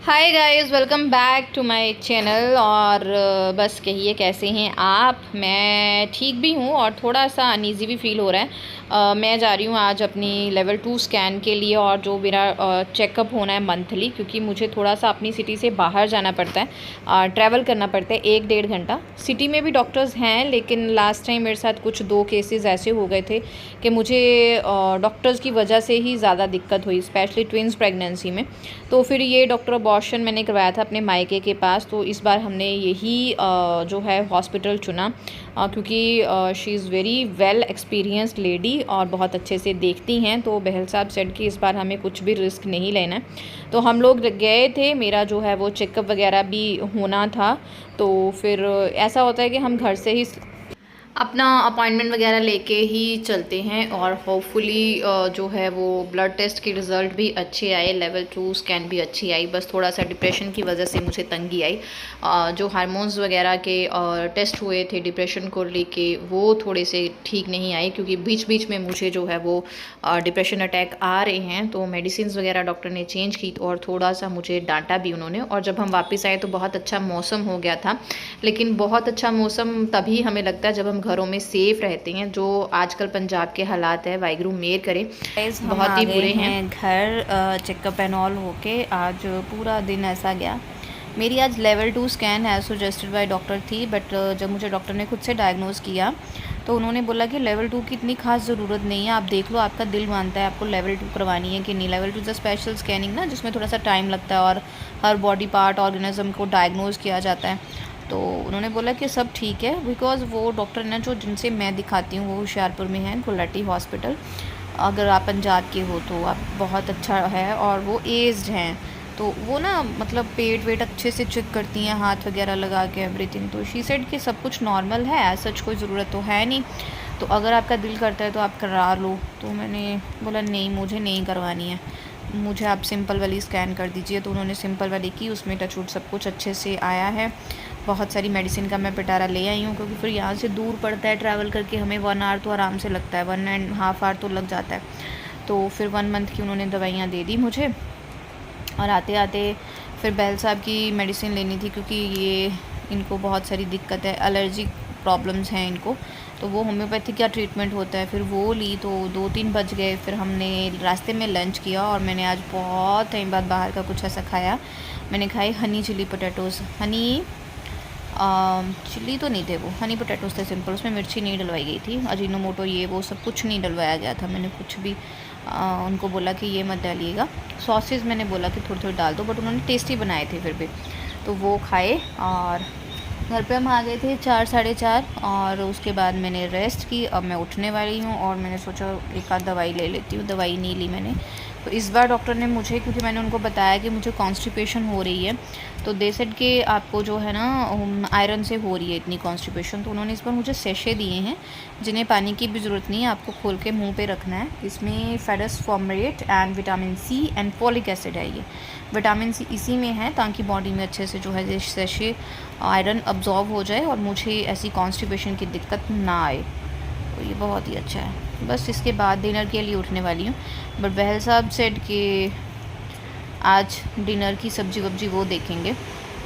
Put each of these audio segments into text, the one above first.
Hi guys, welcome back to my channel. और बस कहिए कैसे हैं आप। मैं ठीक भी हूँ और थोड़ा सा अनईज़ी भी फील हो रहा है। मैं जा रही हूँ आज अपनी लेवल 2 स्कैन के लिए, और जो मेरा चेकअप होना है मंथली, क्योंकि मुझे थोड़ा सा अपनी सिटी से बाहर जाना पड़ता है, ट्रैवल करना पड़ता है 1-1.5 घंटा। सिटी में भी डॉक्टर्स हैं, लेकिन लास्ट टाइम मेरे साथ कुछ 2 केसेस ऐसे हो गए थे कि मुझे डॉक्टर्स की वजह से ही ज़्यादा दिक्कत हुई, स्पेशली ट्विंस प्रेगनेंसी में। तो फिर ये डॉक्टर अबॉर्शन मैंने करवाया था अपने मायके के पास, तो इस बार हमने यही जो है हॉस्पिटल चुना, क्योंकि she is very well experienced lady और बहुत अच्छे से देखती हैं। तो बहल साहब सेड कि इस बार हमें कुछ भी रिस्क नहीं लेना है। तो हम लोग गए थे, मेरा जो है वो चेकअप वगैरह भी होना था। तो फिर ऐसा होता है कि हम घर से ही अपना अपॉइंटमेंट वगैरह लेके ही चलते हैं, और होपफुली जो है वो ब्लड टेस्ट की रिज़ल्ट भी अच्छे आए, लेवल 2 स्कैन भी अच्छी आई। बस थोड़ा सा डिप्रेशन की वजह से मुझे तंगी आई। जो हार्मोन्स वगैरह के टेस्ट हुए थे डिप्रेशन को लेके, वो थोड़े से ठीक नहीं आए, क्योंकि बीच बीच में मुझे जो है वो डिप्रेशन अटैक आ रहे हैं। तो मेडिसिन वगैरह डॉक्टर ने चेंज की, और थोड़ा सा मुझे डांटा भी उन्होंने। और जब हम वापस आए तो बहुत अच्छा मौसम हो गया था। लेकिन बहुत अच्छा मौसम तभी हमें लगता है जब हम घरों में सेफ रहते हैं, जो आजकल पंजाब के हालात है, वाहिगुरू मेहर करे, हम बहुत आ ही गए बुरे हैं। हैं घर। चेकअप एंड ऑल होके आज पूरा दिन ऐसा गया। मेरी आज लेवल 2 स्कैन है सजेस्टेड बाय डॉक्टर थी, बट जब मुझे डॉक्टर ने खुद से डायग्नोज़ किया तो उन्होंने बोला कि लेवल 2 की इतनी खास ज़रूरत नहीं है, आप देख लो आपका दिल मानता है आपको लेवल 2 करवानी है कि नहीं। Level 2 is a special scanning ना, जिसमें थोड़ा सा टाइम लगता है और हर बॉडी पार्ट ऑर्गेनिज्म को डायग्नोज़ किया जाता है। तो उन्होंने बोला कि सब ठीक है, बिकॉज़ वो डॉक्टर ने जो जिनसे मैं दिखाती हूँ वो होशियारपुर में है, गुलाटी हॉस्पिटल। अगर आप पंजाब के हो तो आप बहुत अच्छा है, और वो एज्ड हैं, तो वो ना मतलब पेट वेट अच्छे से चेक करती हैं, हाथ वगैरह लगा के एवरीथिंग। तो शी सेड कि सब कुछ नॉर्मल है, सच कोई ज़रूरत तो है नहीं, तो अगर आपका दिल करता है तो आप करा लो। तो मैंने बोला नहीं, मुझे नहीं करवानी है, मुझे आप सिंपल वाली स्कैन कर दीजिए। तो उन्होंने सिंपल वाली की, उसमें टचवुड सब कुछ अच्छे से आया है। बहुत सारी मेडिसिन का मैं पिटारा ले आई हूँ, क्योंकि फिर यहाँ से दूर पड़ता है ट्रैवल करके, हमें 1 आवर तो आराम से लगता है, 1.5 आवर तो लग जाता है। तो फिर 1 मंथ की उन्होंने दवाइयाँ दे दी मुझे। और आते आते फिर बैल साहब की मेडिसिन लेनी थी, क्योंकि ये इनको बहुत सारी दिक्कत है, एलर्जी प्रॉब्लम्स हैं इनको। तो वो होम्योपैथी का ट्रीटमेंट होता है, फिर वो ली तो 2-3 बज गए। फिर हमने रास्ते में लंच किया, और मैंने आज बहुत टाइम बाद बाहर का कुछ ऐसा खाया। मैंने खाए honey chilli potatoes. Honey chilli तो नहीं थे वो, हनी पोटैटोज़ थे सिंपल, उसमें मिर्ची नहीं डलवाई गई थी, अजीनोमोटो ये वो सब कुछ नहीं डलवाया गया था। मैंने कुछ भी उनको बोला कि ये मत डालिएगा। सॉसेज मैंने बोला कि थोड़ी थोड़ी डाल दो, बट उन्होंने टेस्टी बनाए थे फिर भी। तो वो खाए, और घर पे हम आ गए थे 4-4:30, और उसके बाद मैंने रेस्ट की। अब मैं उठने वाली हूँ, और मैंने सोचा एक आध दवाई ले लेती हूँ। दवाई नहीं ली मैंने। तो इस बार डॉक्टर ने मुझे, क्योंकि मैंने उनको बताया कि मुझे कॉन्स्टिपेशन हो रही है, तो दे सेड कि आपको जो है ना आयरन से हो रही है इतनी कॉन्स्टिपेशन। तो उन्होंने इस बार मुझे सेशे दिए हैं, जिन्हें पानी की भी ज़रूरत नहीं है, आपको खोल के मुंह पे रखना है। इसमें ferrous format and vitamin C and folic acid है। ये विटामिन सी इसी में है, ताकि बॉडी में अच्छे से जो है सेशे आयरन अब्जॉर्ब हो जाए, और मुझे ऐसी कॉन्स्टिपेशन की दिक्कत ना आए। तो ये बहुत ही अच्छा है। बस इसके बाद डिनर के लिए उठने वाली हूँ, बट बहल साहब सेड कि आज डिनर की सब्जी वब्जी वो देखेंगे,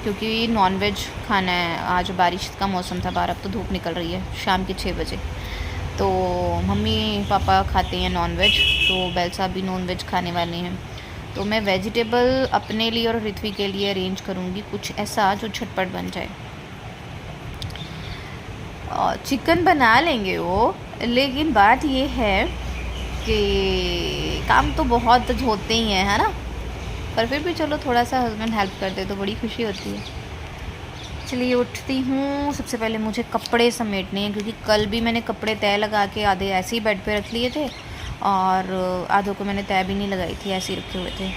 क्योंकि नॉन वेज खाना है। आज बारिश का मौसम था बाहर, अब तो धूप निकल रही है शाम के 6 बजे। तो मम्मी पापा खाते हैं नॉन वेज, तो बैल साहब भी नॉन वेज खाने वाले हैं। तो मैं वेजिटेबल अपने लिए और ऋत्वी के लिए अरेंज करूँगी कुछ ऐसा जो झटपट बन जाए। और चिकन बना लेंगे वो, लेकिन बात ये है कि काम तो बहुत होते ही हैं, है ना, पर फिर भी चलो थोड़ा सा हस्बैंड हेल्प कर दे तो बड़ी खुशी होती है। चलिए उठती हूँ। सबसे पहले मुझे कपड़े समेटने हैं, क्योंकि कल भी मैंने कपड़े तय लगा के आधे ऐसे ही बेड पे रख लिए थे, और आधों को मैंने तय भी नहीं लगाई थी, ऐसे ही रखे हुए थे।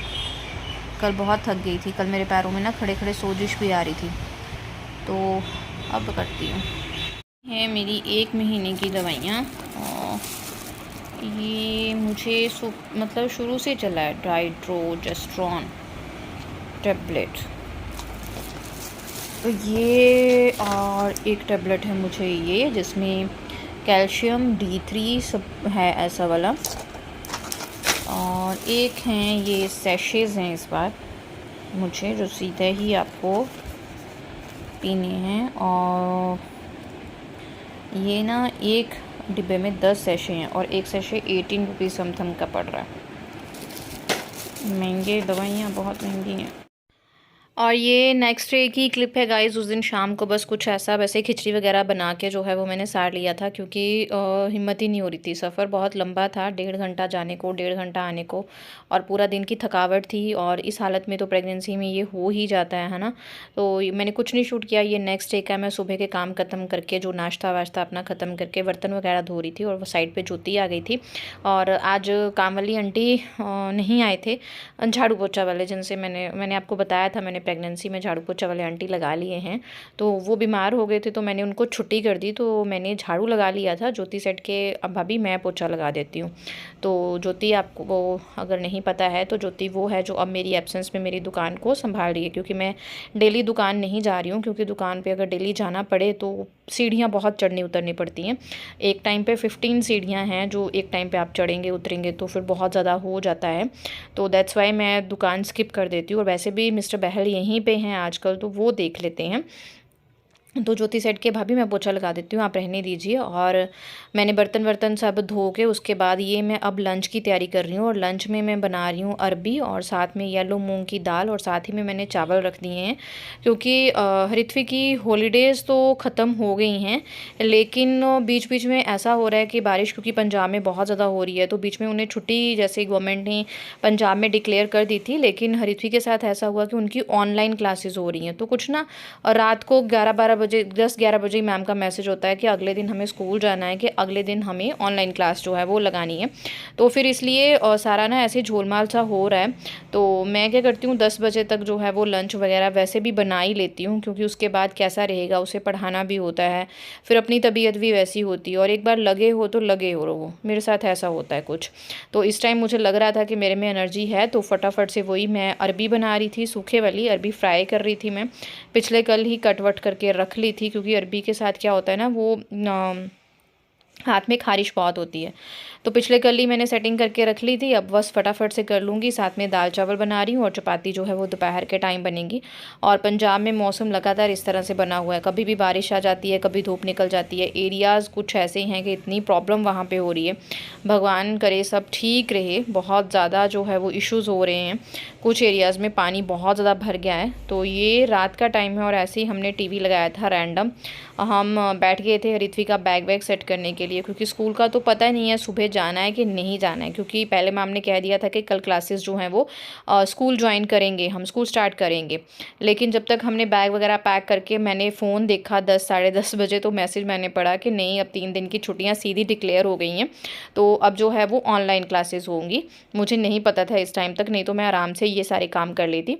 कल बहुत थक गई थी, कल मेरे पैरों में ना खड़े खड़े सोजिश भी आ रही थी। तो अब करती हूँ। है मेरी 1 महीने की दवाइयाँ, और ये मुझे मतलब शुरू से चला है डाइड्रोजेस्ट्रॉन टेबलेट। तो ये, और एक टेबलेट है मुझे ये, जिसमें कैल्शियम D3 सब है ऐसा वाला, और एक हैं ये सैशेज़ हैं इस बार। मुझे जो सीधे ही आपको पीने हैं। और ये ना एक डिब्बे में 10 सैशे हैं और एक सैशे 18 रुपीज़ समथिंग का पड़ रहा है। महंगे दवाइयाँ बहुत महंगी हैं। और ये नेक्स्ट डे की क्लिप है गाइस। उस दिन शाम को बस कुछ ऐसा वैसे खिचड़ी वगैरह बना के जो है वो मैंने सार लिया था, क्योंकि हिम्मत ही नहीं हो रही थी। सफ़र बहुत लंबा था, 1.5 घंटा जाने को 1.5 घंटा आने को, और पूरा दिन की थकावट थी। और इस हालत में तो प्रेगनेंसी में ये हो ही जाता है ना। तो मैंने कुछ नहीं शूट किया। ये नेक्स्ट डे का मैं सुबह के काम ख़त्म करके, जो नाश्ता वाश्ता अपना ख़त्म करके बर्तन वगैरह धो रही थी, और वो साइड पर ज्योति आ गई थी। और आज काम वाली आंटी नहीं आए थे, झाड़ू पोछा वाले, जिनसे मैंने आपको बताया था मैंने प्रेगनेंसी में झाड़ू पोछा वाले आंटी लगा लिए हैं। तो वो बीमार हो गए थे, तो मैंने उनको छुट्टी कर दी। तो मैंने झाड़ू लगा लिया था। ज्योति सेट के अब भाभी मैं पोछा लगा देती हूँ। तो ज्योति, आपको वो अगर नहीं पता है तो ज्योति वो है जो अब मेरी एब्सेंस में मेरी दुकान को संभाल रही है, क्योंकि मैं डेली दुकान नहीं जा रही हूँ। क्योंकि दुकान पर अगर डेली जाना पड़े तो सीढ़ियाँ बहुत चढ़नी उतरनी पड़ती हैं। एक टाइम पे 15 सीढ़ियाँ हैं जो एक टाइम पे आप चढ़ेंगे उतरेंगे तो फिर बहुत ज़्यादा हो जाता है। तो दैट्स वाई मैं दुकान स्किप कर देती हूँ। और वैसे भी मिस्टर बहल यहीं पे हैं आजकल, तो वो देख लेते हैं। तो ज्योति सेट के भाभी मैं पोछा लगा देती हूँ, आप रहने दीजिए। और मैंने बर्तन सब धो के उसके बाद ये मैं अब लंच की तैयारी कर रही हूँ। और लंच में मैं बना रही हूँ अरबी, और साथ में येलो मूंग की दाल, और साथ ही में मैंने चावल रख दिए हैं। क्योंकि हरित्वी की हॉलीडेज़ तो ख़त्म हो गई हैं, लेकिन बीच बीच में ऐसा हो रहा है कि बारिश, क्योंकि पंजाब में बहुत ज़्यादा हो रही है, तो बीच में उन्हें छुट्टी जैसे गवर्नमेंट ने पंजाब में डिक्लेयर कर दी थी। लेकिन हरित्वी के साथ ऐसा हुआ कि उनकी ऑनलाइन क्लासेस हो रही हैं। तो कुछ ना रात को 11-12 बजे 10-11 बजे मैम का मैसेज होता है कि अगले दिन हमें स्कूल जाना है, कि अगले दिन हमें ऑनलाइन क्लास जो है वो लगानी है। तो फिर इसलिए सारा ना ऐसे झोलमाल सा हो रहा है। तो मैं क्या करती हूँ, 10 बजे तक जो है वो लंच वगैरह वैसे भी बना ही लेती हूँ, क्योंकि उसके बाद कैसा रहेगा, उसे पढ़ाना भी होता है, फिर अपनी तबीयत भी वैसी होती है। और एक बार लगे हो तो लगे हो रहो, मेरे साथ ऐसा होता है कुछ। तो इस टाइम मुझे लग रहा था कि मेरे में एनर्जी है, तो फटाफट से वही मैं अरबी बना रही थी, सूखे वाली अरबी फ्राई कर रही थी। मैं पिछले कल ही कट वट करके रख ली थी, क्योंकि अरबी के साथ क्या होता है ना, वो हाथ में खारिश बहुत होती है। तो पिछले कल ही मैंने सेटिंग करके रख ली थी, अब बस फटाफट से कर लूँगी। साथ में दाल चावल बना रही हूँ, और चपाती जो है वो दोपहर के टाइम बनेगी। और पंजाब में मौसम लगातार इस तरह से बना हुआ है, कभी भी बारिश आ जाती है, कभी धूप निकल जाती है। एरियाज़ कुछ ऐसे हैं कि इतनी प्रॉब्लम वहाँ पे हो रही है। भगवान करे सब ठीक रहे। बहुत ज़्यादा जो है वो इश्यूज़ हो रहे हैं, कुछ एरियाज़ में पानी बहुत ज़्यादा भर गया है। तो ये रात का टाइम है, और ऐसे ही हमने टीवी लगाया था रैंडम। हम बैठ गए थे हरित्वी का बैग वैग सेट करने के लिए, क्योंकि स्कूल का तो पता नहीं है सुबह जाना है कि नहीं जाना है। क्योंकि पहले मैम ने कह दिया था कि कल क्लासेस जो हैं वो स्कूल ज्वाइन करेंगे, हम स्कूल स्टार्ट करेंगे। लेकिन जब तक हमने बैग वगैरह पैक करके मैंने फ़ोन देखा 10 साढ़े 10 बजे, तो मैसेज मैंने पढ़ा कि नहीं, अब 3 दिन की छुट्टियाँ सीधी डिक्लेयर हो गई हैं, तो अब जो है वो ऑनलाइन क्लासेस होंगी। मुझे नहीं पता था इस टाइम तक, नहीं तो मैं आराम से ये सारे काम कर लेती।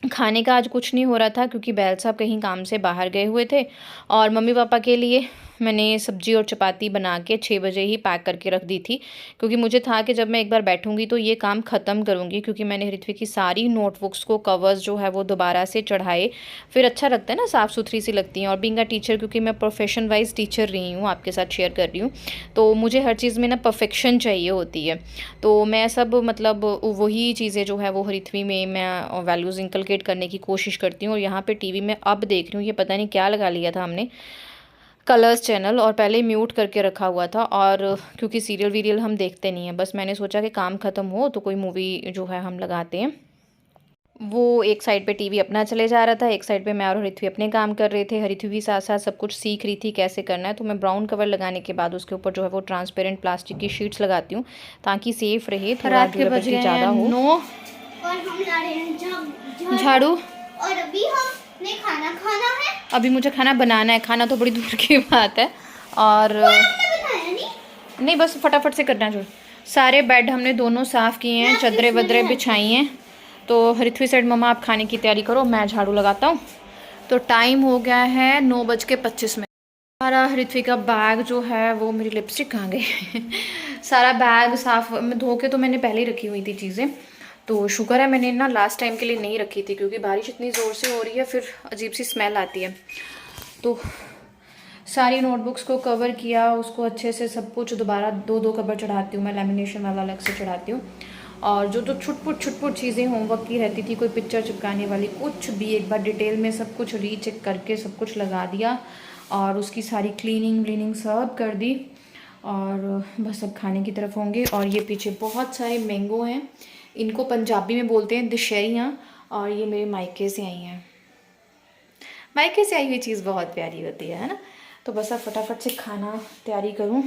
खाने का आज कुछ नहीं हो रहा था, क्योंकि बैल साहब कहीं काम से बाहर गए हुए थे। और मम्मी पापा के लिए मैंने सब्जी और चपाती बना के 6 बजे ही पैक करके रख दी थी, क्योंकि मुझे था कि जब मैं एक बार बैठूंगी तो ये काम ख़त्म करूंगी। क्योंकि मैंने हरित्वी की सारी नोटबुक्स को कवर्स जो है वो दोबारा से चढ़ाए, फिर अच्छा लगता है ना, साफ़ सुथरी सी लगती हैं। और बीइंग अ टीचर, क्योंकि मैं प्रोफेशन वाइज टीचर रही हूँ, आपके साथ शेयर कर रही हूँ, तो मुझे हर चीज़ में ना परफेक्शन चाहिए होती है। तो मैं सब मतलब वही चीज़ें जो है वो हरित्वी में मैं वैल्यूज़ इंकलकेट करने की कोशिश करती हूँ। और यहाँ पे टीवी में अब देख रही हूँ, ये पता नहीं क्या लगा लिया था हमने, कलर्स चैनल, और पहले म्यूट करके रखा हुआ था। और क्योंकि सीरियल वीरियल हम देखते नहीं हैं, बस मैंने सोचा कि काम ख़त्म हो तो कोई मूवी जो है हम लगाते हैं। वो एक साइड पे टीवी अपना चले जा रहा था, एक साइड पे मैं और हरित्वी अपने काम कर रहे थे। हरित्वी भी साथ साथ सब कुछ सीख रही थी कैसे करना है। तो मैं ब्राउन कवर लगाने के बाद उसके ऊपर जो है वो ट्रांसपेरेंट प्लास्टिक की शीट्स लगाती हूँ, ताकि सेफ रहे, थोड़ा ड्यूरेबिलिटी ज़्यादा हो। और हम ला रहे हैं झाड़ू। और अभी हमने खाना खाना है। अभी मुझे खाना बनाना है, खाना तो बड़ी दूर की बात है। और नहीं, बस फटाफट से करना जो। सारे बेड हमने दोनों साफ़ किए हैं, चदरे वदरे बिछाई हैं। तो हरित्वी सेड मम्मा आप खाने की तैयारी करो, मैं झाड़ू लगाता हूँ। तो टाइम हो गया है 9:25। सारा हरित्वी का बैग जो है वो, मेरी लिपस्टिक कहाँ गई सारा बैग साफ़ धो के तो मैंने पहले ही रखी हुई थी चीज़ें। तो शुक्र है मैंने ना लास्ट टाइम के लिए नहीं रखी थी, क्योंकि बारिश इतनी ज़ोर से हो रही है, फिर अजीब सी स्मेल आती है। तो सारी नोटबुक्स को कवर किया, उसको अच्छे से सब कुछ दोबारा 2-2 कवर चढ़ाती हूँ मैं, लैमिनेशन वाला अलग से चढ़ाती हूँ। और जो तो छुटपुट चीज़ें होमवर्क की रहती थी, कोई पिक्चर चिपकाने वाली, कुछ भी एक बार डिटेल में सब कुछ रीचेक करके सब कुछ लगा दिया और उसकी सारी क्लीनिंग व्लीनिंग सब कर दी और बस अब खाने की तरफ होंगे। और ये पीछे बहुत सारे मैंगो हैं, इनको पंजाबी में बोलते हैं दशहरियाँ, और ये मेरे मायके से आई हैं। मायके से आई हुई चीज़ बहुत प्यारी होती है ना। तो बस अब फटाफट से खाना तैयारी करूँ।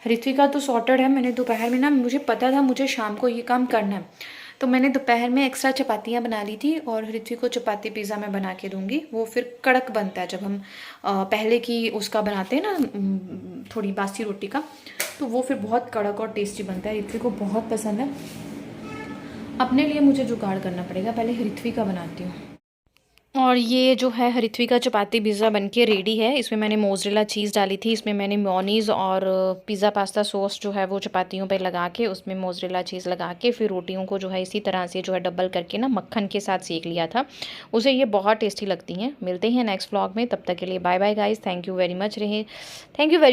ऋत्विका तो सॉर्टेड है, मैंने दोपहर में ना, मुझे पता था मुझे शाम को ये काम करना है, तो मैंने दोपहर में एक्स्ट्रा चपातियाँ बना ली थी और ऋत्विक को चपाती पिज़्ज़ा मैं बना के दूँगी। वो फिर कड़क बनता है जब हम पहले की उसका बनाते हैं ना थोड़ी बासी रोटी का, तो वो फिर बहुत कड़क और टेस्टी बनता है। ऋत्विक को बहुत पसंद है। अपने लिए मुझे जुगाड़ करना पड़ेगा, पहले ऋत्विक का बनाती हूँ। और ये जो है ऋत्विक का चपाती पिज़्ज़ा बनके रेडी है। इसमें मैंने मोज़रेला चीज़ डाली थी, इसमें मैंने मेयोनीज़ और पिज़्ज़ा पास्ता सॉस जो है वो चपातियों पे लगा के उसमें मोज़रेला चीज़ लगा के फिर रोटियों को जो है इसी तरह से जो है डबल करके ना मक्खन के साथ सेक लिया था। उसे ये बहुत टेस्टी लगती हैं। मिलते हैं नेक्स्ट व्लॉग में, तब तक के लिए bye bye guys. Thank you very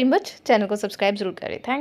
much. Channel को सब्सक्राइब ज़रूर करें। थैंक